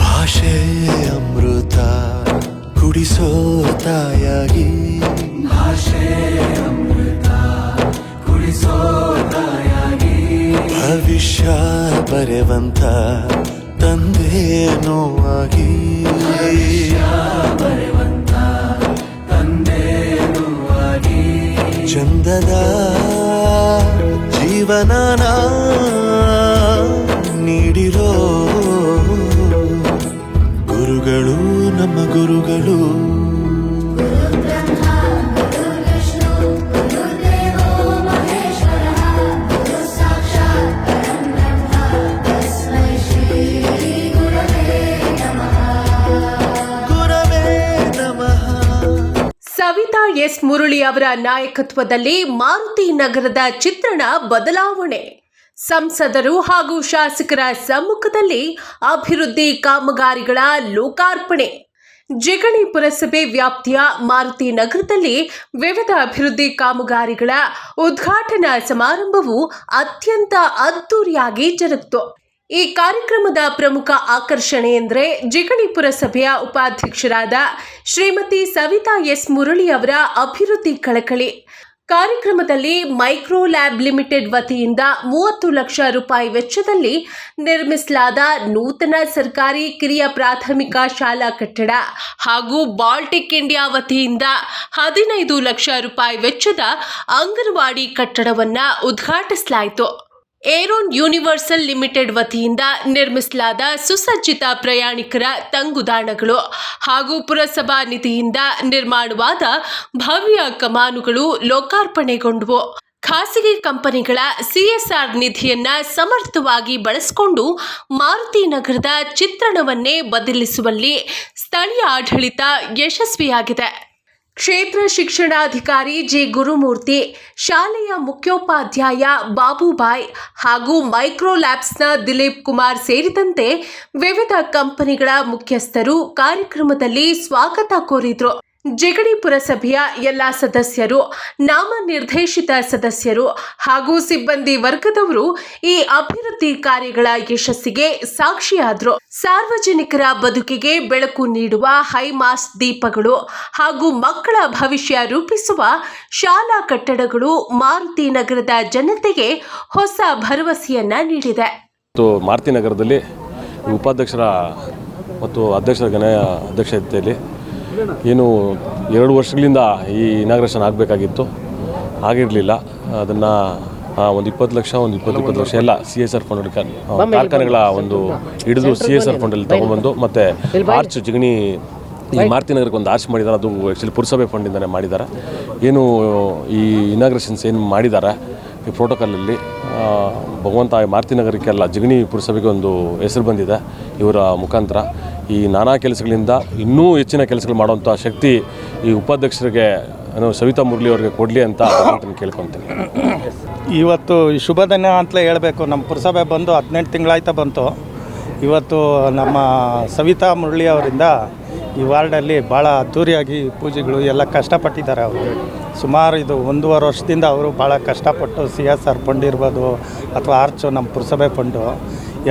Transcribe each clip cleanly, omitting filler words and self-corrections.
ಭಾಷೆ ಅಮೃತ ಕುಡಿಸೋ ತಾಯಾಗಿ, ಭಾಷೆ ಅಮೃತ ಕುಡಿಸೋ ತಾಯಾಗಿ, ಭವಿಷ್ಯ ಬರೆವಂತ ತಂದೇನೋ ಆಗಿ, ಬರೆವಂತ ತಂದೇನೋ ಆಗಿ, ಚಂದದ ಜೀವನನ ನೀಡಿರೋ ಗುರುಗಳು ನಮ್ಮ ಗುರುಗಳು. ಸವಿತಾ ಎಸ್ ಮುರಳಿ ಅವರ ನಾಯಕತ್ವದಲ್ಲಿ ಮಾರುತಿ ನಗರದ ಚಿತ್ರಣ ಬದಲಾವಣೆ. ಸಂಸದರು ಹಾಗೂ ಶಾಸಕರ ಸಮ್ಮುಖದಲ್ಲಿ ಅಭಿವೃದ್ಧಿ ಕಾಮಗಾರಿಗಳ ಲೋಕಾರ್ಪಣೆ. ಜಿಗಣಿ ಪುರಸಭೆ ವ್ಯಾಪ್ತಿಯ ಮಾರುತಿ ನಗರದಲ್ಲಿ ವಿವಿಧ ಅಭಿವೃದ್ಧಿ ಕಾಮಗಾರಿಗಳ ಉದ್ಘಾಟನಾ ಸಮಾರಂಭವು ಅತ್ಯಂತ ಅದ್ದೂರಿಯಾಗಿ ಜರುಗಿತು. ಈ ಕಾರ್ಯಕ್ರಮದ ಪ್ರಮುಖ ಆಕರ್ಷಣೆ ಎಂದರೆ ಜಿಗಣಿ ಪುರಸಭೆಯ ಉಪಾಧ್ಯಕ್ಷರಾದ ಶ್ರೀಮತಿ ಸವಿತಾ ಎಸ್ ಮುರಳಿ ಅವರ ಅಭಿವೃದ್ಧಿ ಕಳಕಳಿ. ಕಾರ್ಯಕ್ರಮದಲ್ಲಿ ಮೈಕ್ರೋ ಲ್ಯಾಬ್ ಲಿಮಿಟೆಡ್ ವತಿಯಿಂದ 30 ಲಕ್ಷ ರೂಪಾಯಿ ವೆಚ್ಚದಲ್ಲಿ ನಿರ್ಮಿಸಲಾದ ನೂತನ ಸರ್ಕಾರಿ ಕಿರಿಯ ಪ್ರಾಥಮಿಕ ಶಾಲಾ ಕಟ್ಟಡ ಹಾಗೂ ಬಾಲ್ಟಿಕ್ ಇಂಡಿಯಾ ವತಿಯಿಂದ 15 ಲಕ್ಷ ರೂಪಾಯಿ ವೆಚ್ಚದ ಅಂಗನವಾಡಿ ಕಟ್ಟಡವನ್ನು ಉದ್ಘಾಟಿಸಲಾಯಿತು. ಏರೋನ್ ಯೂನಿವರ್ಸಲ್ ಲಿಮಿಟೆಡ್ ವತಿಯಿಂದ ನಿರ್ಮಿಸಲಾದ ಸುಸಜ್ಜಿತ ಪ್ರಯಾಣಿಕರ ತಂಗುದಾಣಗಳು ಹಾಗೂ ಪುರಸಭಾ ನಿಧಿಯಿಂದ ನಿರ್ಮಾಣವಾದ ಭವ್ಯ ಕಮಾನುಗಳು ಲೋಕಾರ್ಪಣೆಗೊಂಡವು. ಖಾಸಗಿ ಕಂಪನಿಗಳ ಸಿಎಸ್ಆರ್ ನಿಧಿಯನ್ನ ಸಮರ್ಥವಾಗಿ ಬಳಸಿಕೊಂಡು ಮಾರುತಿ ನಗರದ ಚಿತ್ರಣವನ್ನೇ ಬದಲಿಸುವಲ್ಲಿ ಸ್ಥಳೀಯ ಆಡಳಿತ ಯಶಸ್ವಿಯಾಗಿದೆ. ಕ್ಷೇತ್ರ ಶಿಕ್ಷಣಾಧಿಕಾರಿ ಜಿ ಗುರುಮೂರ್ತಿ, ಶಾಲೆಯ ಮುಖ್ಯೋಪಾಧ್ಯಾಯ ಬಾಬುಬಾಯ್ ಹಾಗೂ ಮೈಕ್ರೋ ಲ್ಯಾಬ್ಸ್ನ ದಿಲೀಪ್ ಕುಮಾರ್ ಸೇರಿದಂತೆ ವಿವಿಧ ಕಂಪನಿಗಳ ಮುಖ್ಯಸ್ಥರು ಕಾರ್ಯಕ್ರಮದಲ್ಲಿ ಸ್ವಾಗತ ಕೋರಿದರು. ಜಿಗಣಿ ಪುರಸಭೆಯ ಎಲ್ಲ ಸದಸ್ಯರು, ನಾಮನಿರ್ದೇಶಿತ ಸದಸ್ಯರು ಹಾಗೂ ಸಿಬ್ಬಂದಿ ವರ್ಗದವರು ಈ ಅಭಿವೃದ್ಧಿ ಕಾರ್ಯಗಳ ಯಶಸ್ಸಿಗೆ ಸಾಕ್ಷಿಯಾದರು. ಸಾರ್ವಜನಿಕರ ಬದುಕಿಗೆ ಬೆಳಕು ನೀಡುವ ಹೈಮಾಸ್ಟ್ ದೀಪಗಳು ಹಾಗೂ ಮಕ್ಕಳ ಭವಿಷ್ಯ ರೂಪಿಸುವ ಶಾಲಾ ಕಟ್ಟಡಗಳು ಮಾರುತಿ ನಗರದ ಜನತೆಗೆ ಹೊಸ ಭರವಸೆಯನ್ನ ನೀಡಿದೆ. ಮಾರುತಿ ನಗರದಲ್ಲಿ ಉಪಾಧ್ಯಕ್ಷರ ಮತ್ತು ಅಧ್ಯಕ್ಷರ ಅಧ್ಯಕ್ಷತೆಯಲ್ಲಿ ಏನು 2 ವರ್ಷಗಳಿಂದ ಈ ಇನಾಗ್ರೇಷನ್ ಆಗಬೇಕಾಗಿತ್ತು, ಆಗಿರಲಿಲ್ಲ. ಅದನ್ನು ಒಂದು 20 ಲಕ್ಷ ಒಂದು 20 ಲಕ್ಷ ಎಲ್ಲ CSR ಫಂಡ್ ಕಾರ್ಖಾನೆಗಳ ಒಂದು ಹಿಡಿದು CSR ಫಂಡಲ್ಲಿ ತೊಗೊಂಡ್ಬಂದು ಮತ್ತು ಆರ್ಚ್ ಜಿಗಣಿ ಈ ಮಾರುತಿ ನಗರಕ್ಕೆ ಒಂದು ಆರ್ಚ್ ಮಾಡಿದ್ದಾರೆ. ಅದು ಆ್ಯಕ್ಚುಲಿ ಪುರಸಭೆ ಫಂಡಿಂದನೇ ಮಾಡಿದ್ದಾರೆ. ಏನು ಈ ಇನಾಗ್ರೇಷನ್ಸ್ ಏನು ಮಾಡಿದ್ದಾರೆ ಈ ಪ್ರೋಟೋಕಾಲಲ್ಲಿ ಭಗವಂತ ಮಾರುತಿ ನಗರಕ್ಕೆಲ್ಲ ಜಿಗಣಿ ಪುರಸಭೆಗೆ ಒಂದು ಹೆಸರು ಬಂದಿದೆ ಇವರ ಮುಖಾಂತರ. ಈ ನಾನಾ ಕೆಲಸಗಳಿಂದ ಇನ್ನೂ ಹೆಚ್ಚಿನ ಕೆಲಸಗಳು ಮಾಡುವಂಥ ಶಕ್ತಿ ಈ ಉಪಾಧ್ಯಕ್ಷರಿಗೆ ಸವಿತಾ ಮುರಳಿ ಅವರಿಗೆ ಕೊಡಲಿ ಅಂತ ಕೇಳ್ಕೊತೀನಿ. ಇವತ್ತು ಶುಭ ದಿನ ಅಂತಲೇ ಹೇಳಬೇಕು. ನಮ್ಮ ಪುರಸಭೆ ಬಂದು 18 ತಿಂಗಳಾಯ್ತಾ ಬಂತು. ಇವತ್ತು ನಮ್ಮ ಸವಿತಾ ಮುರಳಿ ಅವರಿಂದ ಈ ವಾರ್ಡಲ್ಲಿ ಭಾಳ ಅದ್ದೂರಿಯಾಗಿ ಪೂಜೆಗಳು ಎಲ್ಲ ಕಷ್ಟಪಟ್ಟಿದ್ದಾರೆ. ಅವರು ಸುಮಾರು ಇದು 1.5 ವರ್ಷದಿಂದ ಅವರು ಭಾಳ ಕಷ್ಟಪಟ್ಟು CSR ಫಂಡ್ ಇರ್ಬೋದು ಅಥವಾ ಆರ್ಚು ನಮ್ಮ ಪುರಸಭೆ ಫಂಡು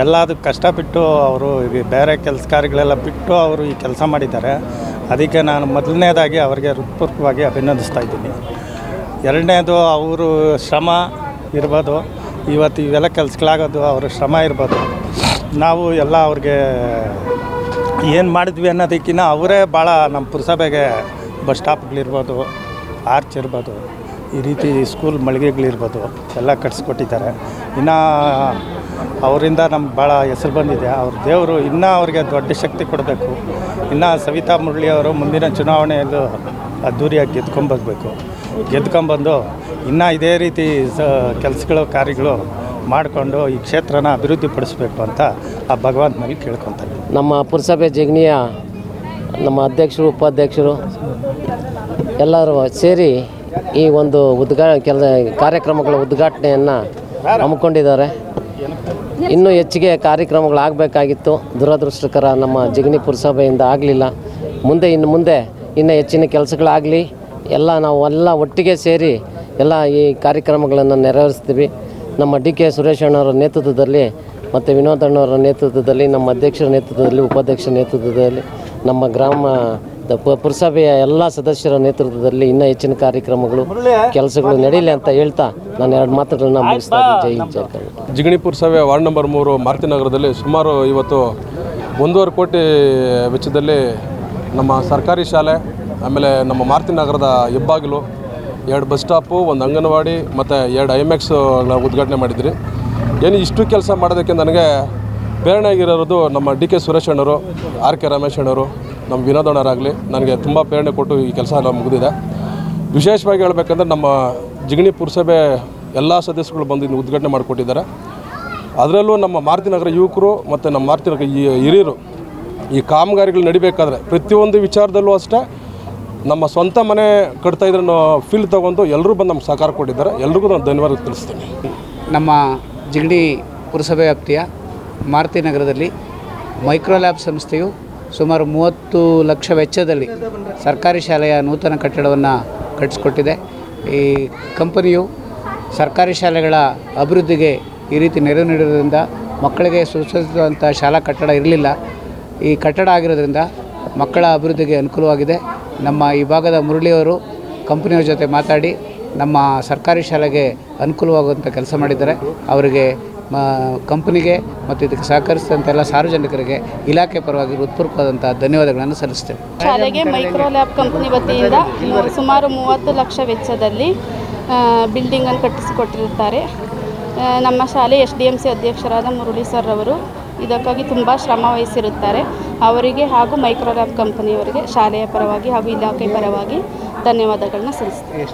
ಎಲ್ಲದಕ್ಕೆ ಕಷ್ಟಪಟ್ಟು ಅವರು ಬೇರೆ ಕೆಲಸ ಕಾರ್ಯಗಳೆಲ್ಲ ಬಿಟ್ಟು ಅವರು ಈ ಕೆಲಸ ಮಾಡಿದ್ದಾರೆ. ಅದಕ್ಕೆ ನಾನು ಮೊದಲನೇದಾಗಿ ಅವರಿಗೆ ಹೃತ್ಪೂರ್ವಕವಾಗಿ ಅಭಿನಂದಿಸ್ತಾ ಇದ್ದೀನಿ. ಎರಡನೇದು ಅವರು ಶ್ರಮ ಇರ್ಬೋದು, ಇವತ್ತು ಇವೆಲ್ಲ ಕೆಲಸಗಳಾಗೋದು ಅವ್ರ ಶ್ರಮ ಇರ್ಬೋದು. ನಾವು ಎಲ್ಲ ಅವ್ರಿಗೆ ಏನು ಮಾಡಿದ್ವಿ ಅನ್ನೋದಕ್ಕಿಂತ ಅವರೇ ಭಾಳ ನಮ್ಮ ಪುರಸಭೆಗೆ ಬಸ್ ಸ್ಟಾಪ್ಗಳಿರ್ಬೋದು, ಆರ್ಚ್ ಇರ್ಬೋದು, ಈ ರೀತಿ ಸ್ಕೂಲ್ ಮಳಿಗೆಗಳಿರ್ಬೋದು ಎಲ್ಲ ಕಟ್ಸ್ಕೊಟ್ಟಿದ್ದಾರೆ. ಇನ್ನು ಅವರಿಂದ ನಮ್ಗೆ ಭಾಳ ಹೆಸರು ಬಂದಿದೆ. ಅವ್ರ ದೇವರು ಇನ್ನೂ ಅವ್ರಿಗೆ ದೊಡ್ಡ ಶಕ್ತಿ ಕೊಡಬೇಕು. ಇನ್ನು ಸವಿತಾ ಮುರಳಿ ಅವರು ಮುಂದಿನ ಚುನಾವಣೆಯಲ್ಲೂ ಅದ್ದೂರಿಯಾಗಿ ಗೆದ್ಕೊಂಬಂದು ಇನ್ನೂ ಇದೇ ರೀತಿ ಕೆಲಸಗಳು ಕಾರ್ಯಗಳು ಮಾಡಿಕೊಂಡು ಈ ಕ್ಷೇತ್ರನ ಅಭಿವೃದ್ಧಿಪಡಿಸಬೇಕು ಅಂತ ಆ ಭಗವಂತನಲ್ಲಿ ಕೇಳ್ಕೊತಾರೆ. ನಮ್ಮ ಪುರಸಭೆ ಜಿಗಣಿಯ ನಮ್ಮ ಅಧ್ಯಕ್ಷರು, ಉಪಾಧ್ಯಕ್ಷರು ಎಲ್ಲರೂ ಸೇರಿ ಈ ಒಂದು ಕಾರ್ಯಕ್ರಮಗಳ ಉದ್ಘಾಟನೆಯನ್ನು ಹಮ್ಮಿಕೊಂಡಿದ್ದಾರೆ. ಇನ್ನೂ ಹೆಚ್ಚಿಗೆ ಕಾರ್ಯಕ್ರಮಗಳಾಗಬೇಕಾಗಿತ್ತು. ದುರದೃಷ್ಟಕರ ನಮ್ಮ ಜಿಗಣಿ ಪುರಸಭೆಯಿಂದ ಆಗಲಿಲ್ಲ. ಇನ್ನು ಮುಂದೆ ಇನ್ನೂ ಹೆಚ್ಚಿನ ಕೆಲಸಗಳಾಗಲಿ, ನಾವೆಲ್ಲ ಒಟ್ಟಿಗೆ ಸೇರಿ ಎಲ್ಲ ಈ ಕಾರ್ಯಕ್ರಮಗಳನ್ನು ನೆರವೇರಿಸ್ತೀವಿ. ನಮ್ಮ ಡಿ.ಕೆ. ಸುರೇಶ್ ಅಣ್ಣವರ ನೇತೃತ್ವದಲ್ಲಿ ಮತ್ತು ವಿನೋದ್ ಅಣ್ಣವರ ನೇತೃತ್ವದಲ್ಲಿ, ನಮ್ಮ ಅಧ್ಯಕ್ಷರ ನೇತೃತ್ವದಲ್ಲಿ, ಉಪಾಧ್ಯಕ್ಷರ ನೇತೃತ್ವದಲ್ಲಿ, ನಮ್ಮ ಗ್ರಾಮದ ಪುರಸಭೆಯ ಎಲ್ಲ ಸದಸ್ಯರ ನೇತೃತ್ವದಲ್ಲಿ ಇನ್ನೂ ಹೆಚ್ಚಿನ ಕಾರ್ಯಕ್ರಮಗಳು, ಕೆಲಸಗಳು ನಡೀಲಿ ಅಂತ ಹೇಳ್ತಾ ನಾನು 2 ಮಾತುಗಳನ್ನ ಮುಗಿಸ್ತಾ ಇದ್ದೀನಿ. ಜೈ ಕರ್ನಾಟಕ. ಜಿಗಣಿ ಪುರಸಭೆ ವಾರ್ಡ್ ನಂಬರ್ 3 ಮಾರುತಿ ನಗರದಲ್ಲಿ ಸುಮಾರು ಇವತ್ತು 1.5 ಕೋಟಿ ವೆಚ್ಚದಲ್ಲಿ ನಮ್ಮ ಸರ್ಕಾರಿ ಶಾಲೆ, ಆಮೇಲೆ ನಮ್ಮ ಮಾರುತಿ ನಗರದ ಹೆಬ್ಬಾಗಿಲು, 2 ಬಸ್ ಸ್ಟಾಪು, 1 ಅಂಗನವಾಡಿ ಮತ್ತು 2 IMAX ಉದ್ಘಾಟನೆ ಮಾಡಿದ್ರಿ. ಏನು ಇಷ್ಟು ಕೆಲಸ ಮಾಡೋದಕ್ಕೆ ನನಗೆ ಪ್ರೇರಣೆ ಆಗಿರೋದು ನಮ್ಮ ಡಿ.ಕೆ. ಸುರೇಶ್ ಅಣ್ಣವರು, R.K. ರಮೇಶ್ ಅಣ್ಣವರು, ನಮ್ಮ ವಿನೋದ್ ಅಣ್ಣರಾಗಲಿ ನನಗೆ ತುಂಬ ಪ್ರೇರಣೆ ಕೊಟ್ಟು ಈ ಕೆಲಸ ಎಲ್ಲ ಮುಗಿದಿದೆ. ವಿಶೇಷವಾಗಿ ಹೇಳಬೇಕಂದ್ರೆ ನಮ್ಮ ಜಿಗಣಿ ಪುರಸಭೆ ಎಲ್ಲ ಸದಸ್ಯರುಗಳು ಬಂದು ಇನ್ನು ಉದ್ಘಾಟನೆ ಮಾಡಿಕೊಟ್ಟಿದ್ದಾರೆ. ಅದರಲ್ಲೂ ನಮ್ಮ ಮಾರುತಿ ನಗರ ಯುವಕರು ಮತ್ತು ನಮ್ಮ ಮಾರುತಿ ನಗರ ಹಿರಿಯರು ಈ ಕಾಮಗಾರಿಗಳು ನಡಿಬೇಕಾದ್ರೆ ಪ್ರತಿಯೊಂದು ವಿಚಾರದಲ್ಲೂ ಅಷ್ಟೇ ನಮ್ಮ ಸ್ವಂತ ಮನೆ ಕಟ್ತಾಯಿದ್ರೆ ಫೀಲ್ ತೊಗೊಂಡು ಎಲ್ಲರೂ ಬಂದು ನಮ್ಗೆ ಸಹಕಾರ ಕೊಟ್ಟಿದ್ದಾರೆ. ಎಲ್ರಿಗೂ ನಾನು ಧನ್ಯವಾದ ತಿಳಿಸ್ತೀನಿ. ನಮ್ಮ ಜಿಗಣಿ ಪುರಸಭೆ ವ್ಯಾಪ್ತಿಯ ಮಾರುತಿ ನಗರದಲ್ಲಿ ಮೈಕ್ರೋಲ್ಯಾಬ್ ಸಂಸ್ಥೆಯು ಸುಮಾರು 30 ಲಕ್ಷ ವೆಚ್ಚದಲ್ಲಿ ಸರ್ಕಾರಿ ಶಾಲೆಯ ನೂತನ ಕಟ್ಟಡವನ್ನು ಕಟ್ಟಿಸ್ಕೊಟ್ಟಿದೆ. ಈ ಕಂಪನಿಯು ಸರ್ಕಾರಿ ಶಾಲೆಗಳ ಅಭಿವೃದ್ಧಿಗೆ ಈ ರೀತಿ ನೆರವು ನೀಡೋದ್ರಿಂದ ಮಕ್ಕಳಿಗೆ ಸುಸಜ್ಜಿತವಾದಂಥ ಶಾಲಾ ಕಟ್ಟಡ ಇರಲಿಲ್ಲ. ಈ ಕಟ್ಟಡ ಆಗಿರೋದ್ರಿಂದ ಮಕ್ಕಳ ಅಭಿವೃದ್ಧಿಗೆ ಅನುಕೂಲವಾಗಿದೆ. ನಮ್ಮ ಈ ಭಾಗದ ಮುರಳಿಯವರು ಕಂಪನಿಯವ್ರ ಜೊತೆ ಮಾತಾಡಿ ನಮ್ಮ ಸರ್ಕಾರಿ ಶಾಲೆಗೆ ಅನುಕೂಲವಾಗುವಂಥ ಕೆಲಸ ಮಾಡಿದ್ದಾರೆ. ಅವರಿಗೆ ಕಂಪನಿಗೆ ಮತ್ತು ಇದಕ್ಕೆ ಸಹಕರಿಸಿದಂಥ ಎಲ್ಲ ಸಾರ್ವಜನಿಕರಿಗೆ ಇಲಾಖೆ ಪರವಾಗಿ ಹೃತ್ಪೂರ್ವಕವಾದಂಥ ಧನ್ಯವಾದಗಳನ್ನು ಸಲ್ಲಿಸ್ತೇವೆ. ಶಾಲೆಗೆ ಮೈಕ್ರೋಲ್ಯಾಬ್ ಕಂಪನಿ ವತಿಯಿಂದ ಸುಮಾರು 30 ಲಕ್ಷ ವೆಚ್ಚದಲ್ಲಿ ಬಿಲ್ಡಿಂಗನ್ನು ಕಟ್ಟಿಸಿಕೊಟ್ಟಿರುತ್ತಾರೆ. ನಮ್ಮ ಶಾಲೆ SDMC ಅಧ್ಯಕ್ಷರಾದ ಮುರಳಿ ಸರ್ ಅವರು ಇದಕ್ಕಾಗಿ ತುಂಬ ಶ್ರಮ ವಹಿಸಿರುತ್ತಾರೆ. ಅವರಿಗೆ ಹಾಗೂ ಮೈಕ್ರೋಲ್ಯಾಬ್ ಕಂಪನಿಯವರಿಗೆ ಶಾಲೆಯ ಪರವಾಗಿ ಹಾಗೂ ಇಲಾಖೆ ಪರವಾಗಿ ಧನ್ಯವಾದಗಳನ್ನ ಸಲ್ಲಿಸ್ತೇವೆ.